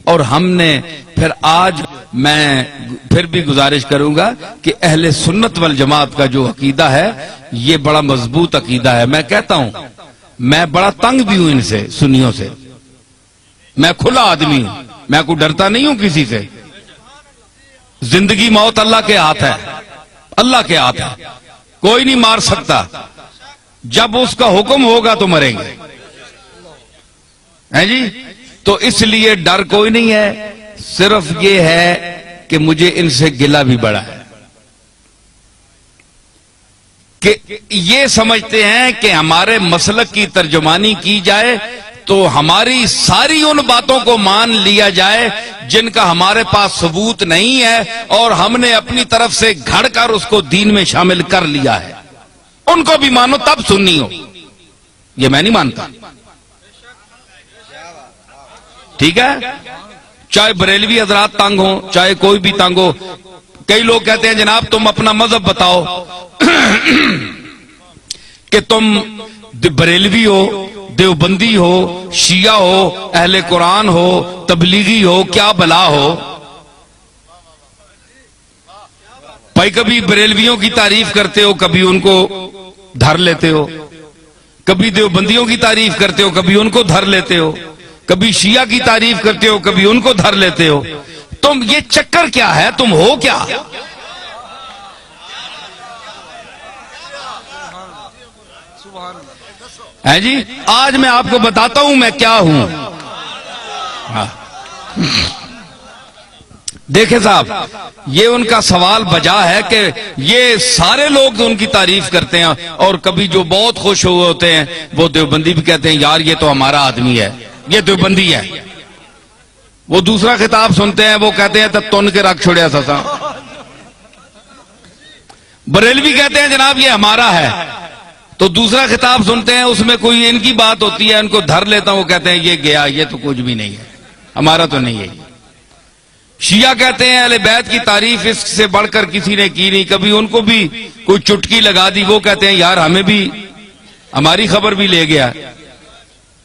اور ہم نے پھر آج میں پھر بھی گزارش کروں گا کہ اہل سنت والجماعت کا جو عقیدہ ہے یہ بڑا مضبوط عقیدہ ہے. میں کہتا ہوں میں بڑا تنگ بھی ہوں ان سے, سنیوں سے. میں کھلا آدمی ہوں, میں کوئی ڈرتا نہیں ہوں کسی سے. زندگی موت اللہ کے ہاتھ ہے, اللہ کے ہاتھ ہے, کوئی نہیں مار سکتا. جب اس کا حکم ہوگا تو مریں گے, ہیں جی. تو اس لیے ڈر کوئی نہیں ہے, صرف یہ ہے کہ مجھے ان سے گلہ بھی بڑا ہے کہ یہ سمجھتے ہیں کہ ہمارے مسلک کی ترجمانی کی جائے تو ہماری ساری ان باتوں کو مان لیا جائے جن کا ہمارے پاس ثبوت نہیں ہے, اور ہم نے اپنی طرف سے گھڑ کر اس کو دین میں شامل کر لیا ہے. ان کو بھی مانو تب سنی ہو, یہ میں نہیں مانتا. ٹھیک ہے, چاہے بریلوی حضرات تنگ ہوں, چاہے کوئی بھی تنگ ہو. کئی لوگ کہتے ہیں جناب تم اپنا مذہب بتاؤ کہ تم بریلوی ہو, دیوبندی ہو, شیعہ ہو, اہل قرآن ہو, تبلیغی ہو, کیا بلا ہو. بھائی کبھی بریلویوں کی تعریف کرتے ہو, کبھی ان کو دھر لیتے ہو, کبھی دیوبندیوں کی تعریف کرتے ہو, کبھی ان کو دھر لیتے ہو, کبھی شیعہ کی تعریف کرتے ہو, کبھی ان کو دھر لیتے ہو. تم یہ چکر کیا ہے, تم ہو کیا؟ ہے جی, آج میں آپ کو بتاتا ہوں میں کیا ہوں. دیکھیں صاحب, یہ ان کا سوال بجا ہے کہ یہ سارے لوگ ان کی تعریف کرتے ہیں, اور کبھی جو بہت خوش ہوئے ہوتے ہیں وہ دیوبندی بھی کہتے ہیں یار یہ تو ہمارا آدمی ہے, یہ دیوبندی ہے. وہ دوسرا خطاب سنتے ہیں, وہ کہتے ہیں تب تن کے رکھ چھوڑیا سسا. بریلوی کہتے ہیں جناب یہ ہمارا ہے, تو دوسرا خطاب سنتے ہیں اس میں کوئی ان کی بات ہوتی ہے, ان کو دھر لیتا ہوں, وہ کہتے ہیں یہ گیا, یہ تو کچھ بھی نہیں ہے, ہمارا تو نہیں ہے. شیعہ کہتے ہیں اہل بیت کی تعریف اس سے بڑھ کر کسی نے کی نہیں, کبھی ان کو بھی کوئی چٹکی لگا دی, وہ کہتے ہیں یار ہمیں بھی ہماری خبر بھی لے گیا.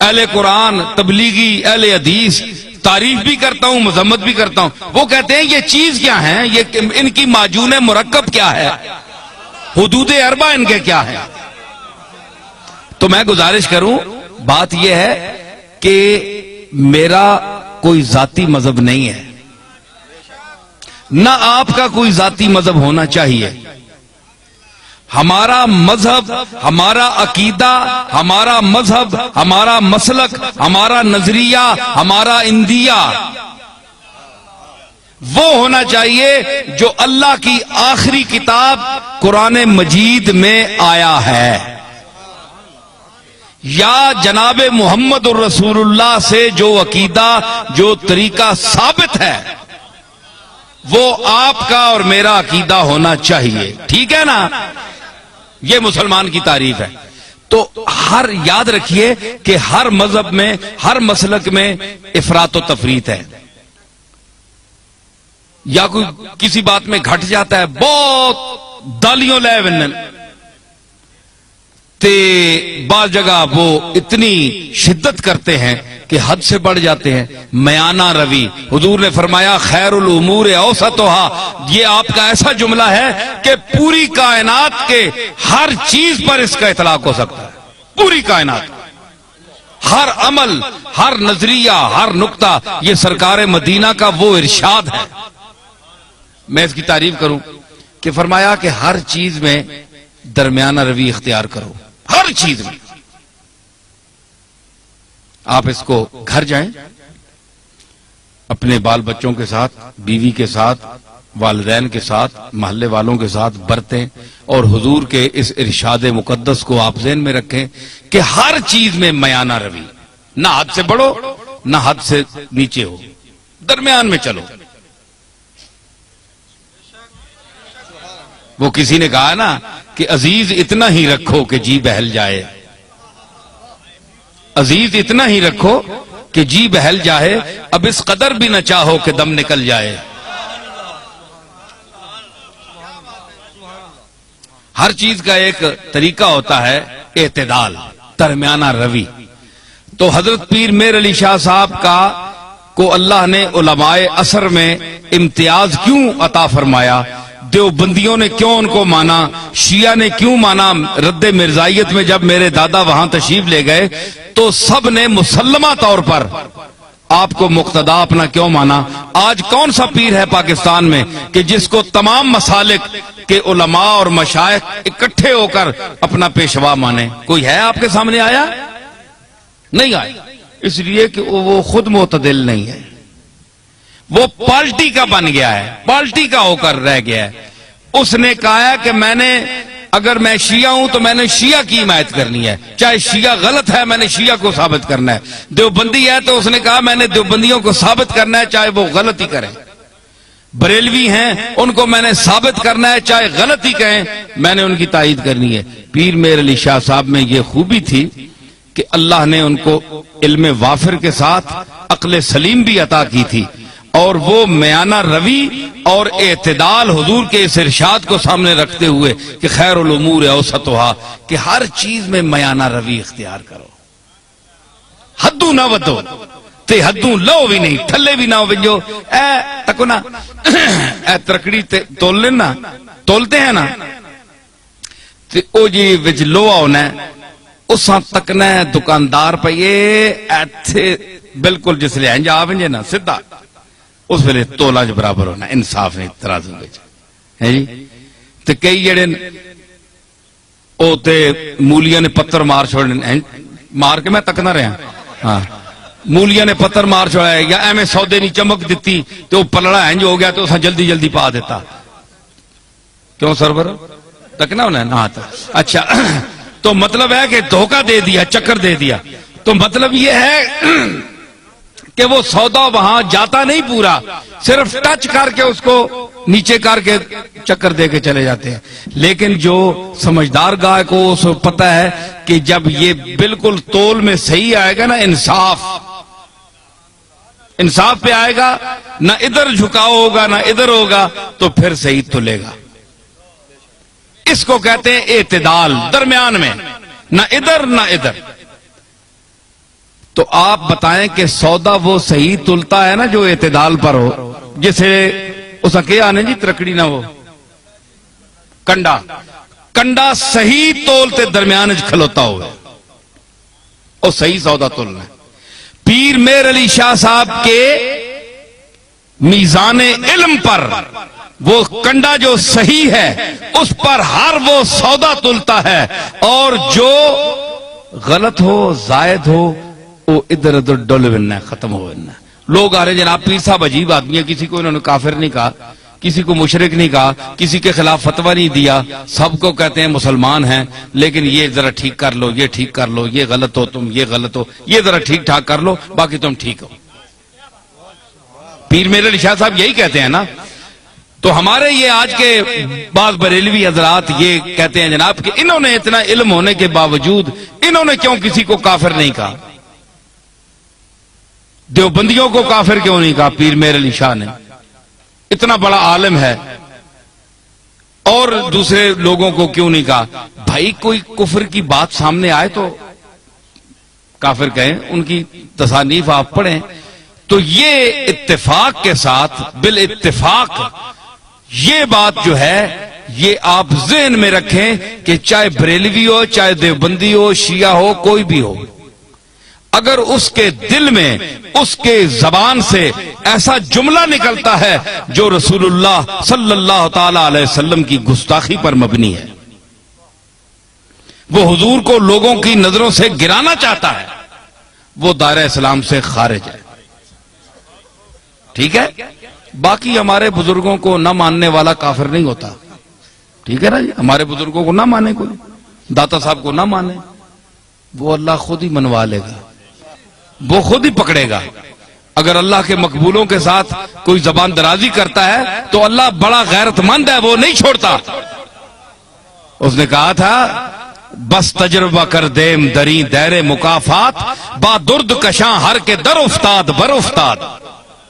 اہل قرآن, تبلیغی, اہل حدیث تعریف بھی کرتا ہوں, مذمت بھی کرتا ہوں. وہ کہتے ہیں یہ چیز کیا ہے, یہ ان کی معجون مرکب کیا ہے, حدود اربع ان کے کیا ہے. تو میں گزارش کروں, بات یہ ہے کہ میرا کوئی ذاتی مذہب نہیں ہے, نہ آپ کا کوئی ذاتی مذہب ہونا چاہیے. ہمارا مذہب, ہمارا عقیدہ, ہمارا مذہب, ہمارا مسلک, ہمارا نظریہ, ہمارا اندیہ وہ ہونا چاہیے جو اللہ کی آخری کتاب قرآن مجید میں آیا ہے, یا جناب محمد الرسول اللہ سے جو عقیدہ, جو طریقہ ثابت ہے وہ آپ کا اور میرا عقیدہ ہونا چاہیے. ٹھیک ہے نا, یہ مسلمان کی تعریف ہے. تو ہر یاد رکھیے کہ ہر مذہب میں, ہر مسلک میں افراط و تفریط ہے, یا کوئی کسی بات میں گھٹ جاتا ہے, بہت دالیوں لے ونن تے بعض جگہ وہ اتنی شدت کرتے ہیں کہ حد سے بڑھ جاتے ہیں. میانہ روی, حضور نے فرمایا خیر الامور اوسطھا, یہ آپ کا ایسا جملہ ہے کہ پوری کائنات کے ہر چیز پر اس کا اطلاق ہو سکتا ہے. پوری کائنات, ہر عمل, ہر نظریہ, ہر نقطہ, یہ سرکار مدینہ کا وہ ارشاد ہے. میں اس کی تعریف کروں کہ فرمایا کہ ہر چیز میں درمیانہ روی اختیار کرو, ہر چیز میں. آپ اس کو گھر جائیں, اپنے بال بچوں کے ساتھ, بیوی کے ساتھ, والدین کے ساتھ, محلے والوں کے ساتھ برتیں, اور حضور کے اس ارشاد مقدس کو آپ ذہن میں رکھیں کہ ہر چیز میں میانہ روی, نہ حد سے بڑھو نہ حد سے نیچے ہو, درمیان میں چلو. وہ کسی نے کہا نا کہ عزیز اتنا ہی رکھو کہ جی بہل جائے, عزیز اتنا ہی رکھو کہ جی بہل جائے, اب اس قدر بھی نہ چاہو کہ دم نکل جائے. ہر چیز کا ایک طریقہ ہوتا ہے اعتدال, درمیانہ روی. تو حضرت پیر میر علی شاہ صاحب کا کو اللہ نے علماء عصر میں امتیاز کیوں عطا فرمایا؟ دیوبندیوں نے کیوں ان کو مانا؟ شیعہ نے کیوں مانا؟ رد مرزائیت میں جب میرے دادا وہاں تشریف لے گئے تو سب نے مسلمہ طور پر آپ کو مقتدا اپنا کیوں مانا؟ آج کون سا پیر ہے پاکستان میں کہ جس کو تمام مسالک کے علماء اور مشائخ اکٹھے ہو کر اپنا پیشوا مانے؟ کوئی ہے آپ کے سامنے آیا؟ نہیں آیا، اس لیے کہ وہ خود معتدل نہیں ہے، وہ پارٹی کا بن گیا ہے، پارٹی کا ہو کر رہ گیا ہے۔ اس نے کہا ہے کہ میں نے، اگر میں شیعہ ہوں تو میں نے شیعہ کی حمایت کرنی ہے، چاہے شیعہ غلط ہے میں نے شیعہ کو ثابت کرنا ہے۔ دیوبندی ہے تو اس نے کہا میں نے دیوبندیوں کو ثابت کرنا ہے چاہے وہ غلط ہی کریں۔ بریلوی ہیں ان کو میں نے ثابت کرنا ہے چاہے غلط ہی کہیں، میں نے ان کی تائید کرنی ہے۔ پیر میر علی شاہ صاحب میں یہ خوبی تھی کہ اللہ نے ان کو علم وافر کے ساتھ عقل سلیم بھی عطا کی تھی، اور وہ میانہ روی اور اعتدال حضور کے اس ارشاد کو سامنے رکھتے ہوئے کہ خیر الامور اوسطھا، کہ ہر چیز میں میانہ روی اختیار کرو، حدوں نہ ودو تے حدوں لو بھی نہیں، تھلے بھی نہ ونجو۔ اے تکو نا اے ترکڑی تول لینا، تولتے ہیں نا تے او جی وچ لوہا ہونا ہے، اساں تکنا ہے دکاندار پئیے ایتھے بالکل جس لے انج آونجے نا سیدھا، اس ویلے تولا جو برابر ہونا، انصاف ہے ترازو وچ ہے جی۔ تے کئی جڑے او تے مولیاں نے پتھر مار چھوڑنے، مار کے میں تکنا رہا ہاں، مولیاں نے پتھر مار چھوڑا ہے یا ایویں سودے نہیں چمک دیتی تو وہ پلڑا انج ہو گیا تو اساں جلدی جلدی پا دیتا، کیوں سرور تکنا ہونا ہے نا؟ اچھا تو مطلب ہے کہ دھوکہ دے دیا، چکر دے دیا، تو مطلب یہ ہے کہ وہ سودا وہاں جاتا نہیں پورا، صرف ٹچ کر کے اس کو نیچے کر کے چکر دے کے چلے جاتے ہیں۔ لیکن جو سمجھدار گاہ کو اس کو پتہ ہے کہ جب یہ بالکل تول میں صحیح آئے گا نا، انصاف پہ آئے گا، نہ ادھر جھکاؤ ہوگا نہ ادھر ہوگا، تو پھر صحیح تلے گا۔ اس کو کہتے ہیں اعتدال، درمیان میں، نہ ادھر نہ ادھر۔ تو آپ بتائیں کہ سودا وہ صحیح تلتا ہے نا جو اعتدال پر ہو، جسے اس کے آنے جی ترکڑی نہ ہو، کنڈا صحیح تولتے درمیان کھلوتا ہوئے، اور صحیح سودا تلنا ہے۔ پیر میر علی شاہ صاحب کے میزان علم پر وہ کنڈا جو صحیح ہے اس پر ہر وہ سودا تلتا ہے، اور جو غلط ہو زائد ہو وہ ادھر ادھر ڈول بننا ہے، ختم ہو بننا ہے۔ لوگ آ رہے جناب پیر صاحب عجیب آدمی ہے، کسی کو انہوں نے کافر نہیں کہا، کسی کو مشرک نہیں کہا، کسی کے خلاف فتویٰ نہیں دیا، سب کو کہتے ہیں مسلمان ہیں، لیکن یہ ذرا ٹھیک کر لو، یہ ٹھیک کر لو، یہ غلط ہو تم، یہ غلط ہو، یہ ذرا ٹھیک ٹھاک کر لو، باقی تم ٹھیک ہو۔ پیر میر علی شاہ صاحب یہی کہتے ہیں نا۔ تو ہمارے یہ آج کے بعض بریلوی حضرات یہ کہتے ہیں جناب کہ انہوں نے اتنا علم ہونے کے باوجود انہوں نے کیوں کسی کو کافر نہیں کہا؟ دیوبندیوں کو کافر کیوں نہیں کہا پیر میر علی شاہ نے؟ اتنا بڑا عالم ہے، اور دوسرے لوگوں کو کیوں نہیں کہا؟ بھائی کوئی کفر کی بات سامنے آئے تو کافر کہیں، ان کی تصانیف آپ پڑھیں تو یہ اتفاق کے ساتھ بالاتفاق یہ بات جو ہے یہ آپ ذہن میں رکھیں کہ چاہے بریلوی ہو، چاہے دیوبندی ہو، شیعہ ہو، کوئی بھی ہو، اگر اس کے دل میں اس کے زبان سے ایسا جملہ نکلتا ہے جو رسول اللہ صلی اللہ تعالی علیہ وسلم کی گستاخی پر مبنی ہے، وہ حضور کو لوگوں کی نظروں سے گرانا چاہتا ہے، وہ دائرہ اسلام سے خارج ہے۔ ٹھیک ہے؟ باقی ہمارے بزرگوں کو نہ ماننے والا کافر نہیں ہوتا، ٹھیک ہے نا جی؟ ہمارے بزرگوں کو نہ مانے، کوئی داتا صاحب کو نہ مانے، وہ اللہ خود ہی منوا لے گا، وہ خود ہی پکڑے گا۔ اگر اللہ کے مقبولوں کے ساتھ کوئی زبان درازی کرتا ہے تو اللہ بڑا غیرت مند ہے، وہ نہیں چھوڑتا۔ اس نے کہا تھا بس تجربہ کر دیم دری دیر مکافات، با درد کشاں ہر کے در افتاد بر افتاد۔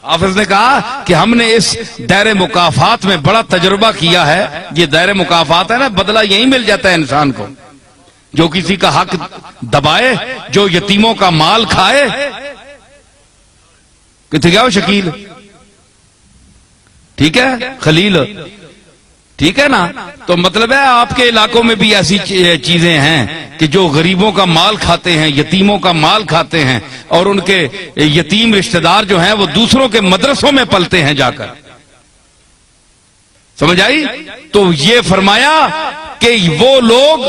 حافظ نے کہا کہ ہم نے اس دائر مکافات میں بڑا تجربہ کیا ہے۔ یہ دائر مکافات ہے نا، بدلہ یہی مل جاتا ہے انسان کو، جو کسی کا حق دبائے، جو یتیموں کا مال کھائے، کتنے گیا وہ شکیل؟ ٹھیک ہے خلیل، ٹھیک ہے نا؟ تو مطلب ہے آپ کے علاقوں میں بھی ایسی چیزیں ہیں کہ جو غریبوں کا مال کھاتے ہیں، یتیموں کا مال کھاتے ہیں، اور ان کے یتیم رشتہ دار جو ہیں وہ دوسروں کے مدرسوں میں پلتے ہیں جا کر. سمجھ آئی؟ تو یہ فرمایا کہ وہ لوگ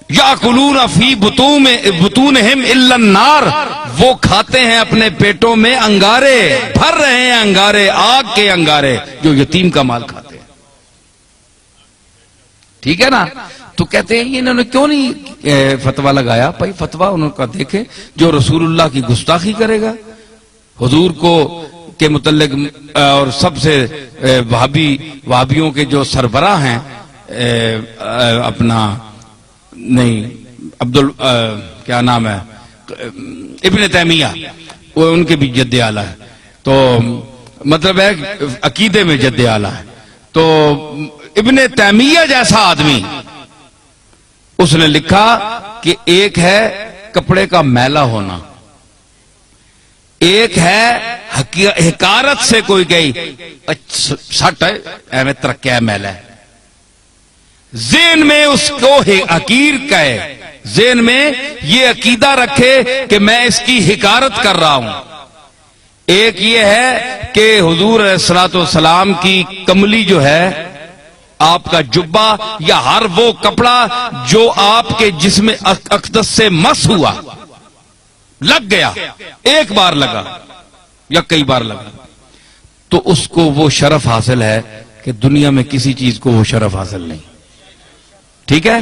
یاکلون فی بطونہم الا النار، وہ کھاتے ہیں اپنے پیٹوں میں انگارے، بھر رہے ہیں انگارے، آگ کے انگارے جو یتیم کا مال کھاتے ہیں. ٹھیک ہے نا؟ تو کہتے ہیں انہوں نے کیوں نہیں فتویٰ لگایا؟ بھائی فتویٰ انہوں کا دیکھیں، جو رسول اللہ کی گستاخی کرے گا، حضور کو کے متعلق، اور سب سے وہابیوں کے جو سربراہ ہیں، اپنا نہیں کیا نام ہے، ابن تیمیہ، وہ ان کے بھی جد اعلیٰ ہے. تو مطلب ہے عقیدے میں جد اعلیٰ ہے. تو ابن تیمیہ جیسا آدمی، اس نے لکھا کہ ایک ہے کپڑے کا میلا ہونا، ایک ہے حکارت سے کوئی گئی سٹ ہے ایویں ترکیا میلا ہے، ذہن میں اس کو حقیر کہے، ذہن میں یہ عقیدہ رکھے کہ میں اس کی حکارت کر رہا ہوں. ایک یہ ہے کہ حضور علیہ الصلوۃ والسلام کی کملی جو ہے، آپ کا جبہ یا ہر وہ کپڑا جو آپ کے جسم اقدس سے مس ہوا، لگ گیا، ایک بار لگا یا کئی بار لگا، تو اس کو وہ شرف حاصل ہے کہ دنیا میں کسی چیز کو وہ شرف حاصل نہیں. ٹھیک ہے؟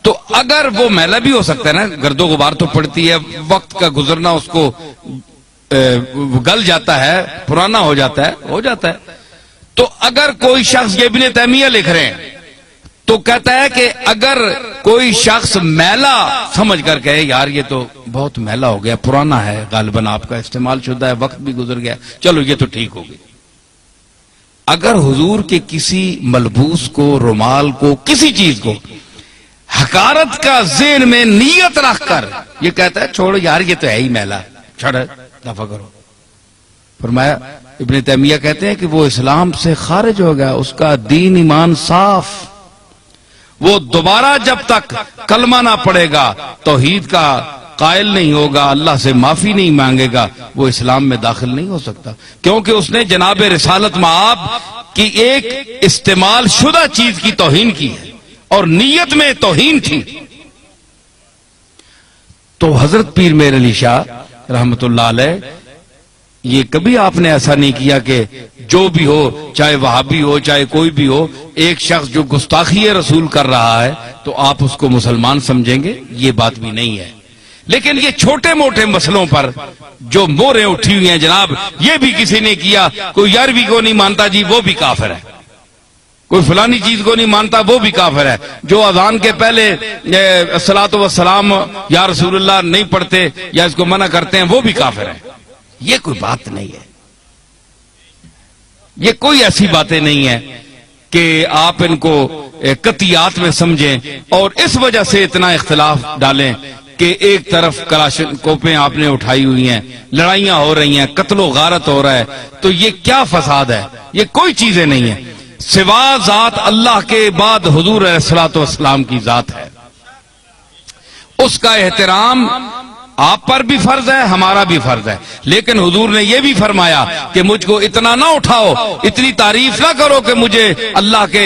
تو اگر وہ میلا بھی ہو سکتا ہے نا، گرد و غبار تو پڑتی ہے، وقت کا گزرنا اس کو گل جاتا ہے، پرانا ہو جاتا ہے. تو اگر کوئی شخص، یہ ابن تیمیہ لکھ رہے ہیں، تو کہتا ہے کہ اگر کوئی شخص میلا سمجھ کر کہے یار یہ تو بہت میلا ہو گیا، پرانا ہے، غالباً آپ کا استعمال شدہ ہے، وقت بھی گزر گیا، چلو یہ تو ٹھیک ہوگی. اگر حضور کے کسی ملبوس کو، رومال کو، کسی چیز کو حقارت کا ذہن میں نیت رکھ کر یہ کہتا ہے چھوڑو یار یہ تو ہے ہی میلا، چھڑ دفع کرو، فرمایا ابن تیمیہ کہتے ہیں کہ وہ اسلام سے خارج ہو گیا، اس کا دین ایمان صاف، وہ دوبارہ جب تک کلمہ نہ پڑھے گا، توحید کا قائل نہیں ہوگا، اللہ سے معافی نہیں مانگے گا، وہ اسلام میں داخل نہیں ہو سکتا، کیونکہ اس نے جناب رسالت مآب کی ایک استعمال شدہ چیز کی توہین کی ہے، اور نیت میں توہین تھی. تو حضرت پیر میر علی شاہ رحمت اللہ علیہ، یہ کبھی آپ نے ایسا نہیں کیا کہ جو بھی ہو، چاہے وہابی ہو چاہے کوئی بھی ہو، ایک شخص جو گستاخی رسول کر رہا ہے تو آپ اس کو مسلمان سمجھیں گے، یہ بات بھی نہیں ہے. لیکن یہ چھوٹے موٹے مسئلوں پر جو موریں اٹھی ہوئی ہیں جناب، یہ بھی کسی نے کیا، کوئی یارویں کو نہیں مانتا جی وہ بھی کافر ہے، کوئی فلانی چیز کو نہیں مانتا وہ بھی کافر ہے، جو اذان کے پہلے الصلاۃ والسلام یا رسول اللہ نہیں پڑھتے یا اس کو منع کرتے ہیں وہ بھی کافر ہے. یہ کوئی بات نہیں ہے، یہ کوئی ایسی باتیں نہیں ہیں کہ آپ ان کو قطعیات میں سمجھیں اور اس وجہ سے اتنا اختلاف ڈالیں کہ ایک طرف کلاشنکوفیں آپ نے اٹھائی ہوئی ہیں، لڑائیاں ہو رہی ہیں، قتل و غارت ہو رہا ہے، تو یہ کیا فساد ہے؟ یہ کوئی چیزیں نہیں ہیں، سوا ذات اللہ کے بعد حضور علیہ الصلوۃ والسلام کی ذات ہے، اس کا احترام آپ پر بھی فرض ہے، ہمارا بھی فرض ہے. لیکن حضور نے یہ بھی فرمایا کہ مجھ کو اتنا نہ اٹھاؤ، اتنی تعریف نہ کرو کہ مجھے اللہ کے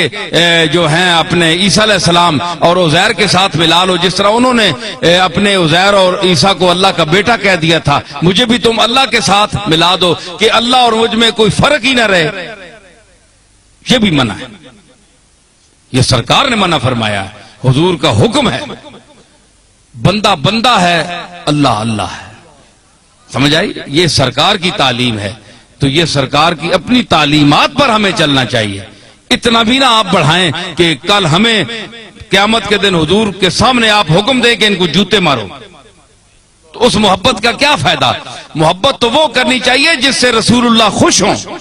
جو ہیں اپنے عیسیٰ علیہ السلام اور عزیر کے ساتھ ملا لو، جس طرح انہوں نے اپنے عزیر اور عیسیٰ کو اللہ کا بیٹا کہہ دیا تھا، مجھے بھی تم اللہ کے ساتھ ملا دو کہ اللہ اور مجھ میں کوئی فرق ہی نہ رہے. یہ بھی منع ہے، یہ سرکار نے منع فرمایا ہے، حضور کا حکم ہے. بندہ بندہ ہے، اللہ اللہ ہے. سمجھ آئی؟ یہ سرکار کی تعلیم ہے، تو یہ سرکار کی اپنی تعلیمات پر ہمیں چلنا چاہیے. اتنا بھی نہ آپ بڑھائیں کہ کل ہمیں قیامت کے دن حضور کے سامنے آپ حکم دیں کہ ان کو جوتے مارو، تو اس محبت کا کیا فائدہ؟ محبت تو وہ کرنی چاہیے جس سے رسول اللہ خوش ہوں،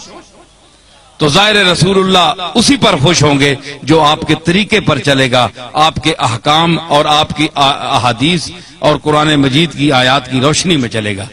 تو ظاہر رسول اللہ اسی پر خوش ہوں گے جو آپ کے طریقے پر چلے گا، آپ کے احکام اور آپ کی احادیث اور قرآن مجید کی آیات کی روشنی میں چلے گا.